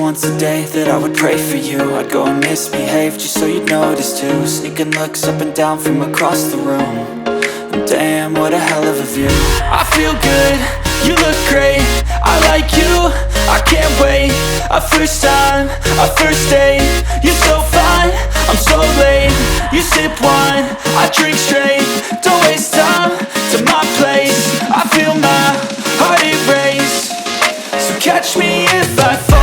once a day that I would pray for you. I'd go and misbehave just so you'd notice too. Sneaking looks up and down from across the room. And damn, what a hell of a view. I feel good, you look great, I like you, I can't wait. A first time, a first date, you're so fine, I'm so late. You sip wine, I drink straight. Don't waste time to my place. I feel my heart erase. So catch me if I fall.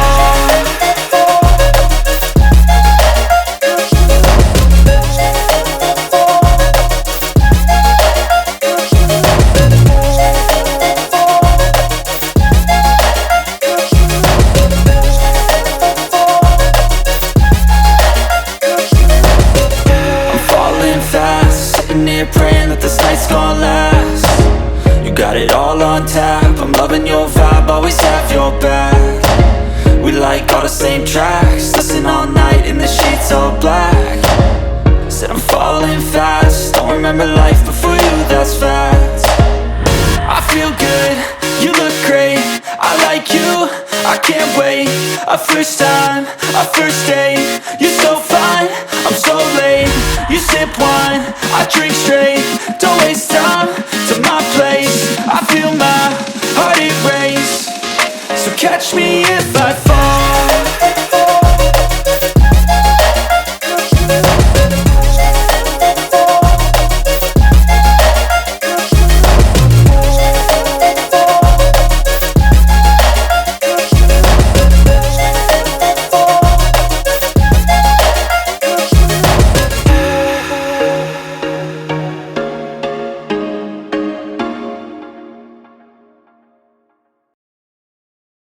Praying that this night's gonna last. You got it all on tap, I'm loving your vibe, always have your back. We like all the same tracks, listen all night in the sheets all black. Said I'm falling fast, don't remember life before you, that's fact. I feel good, you look great, I like you, I can't wait. A first time, a first date, you're so fine, I'm so late. You sip wine, I drink straight. Don't waste time to my place. I feel my heart erase. So catch me if I fall.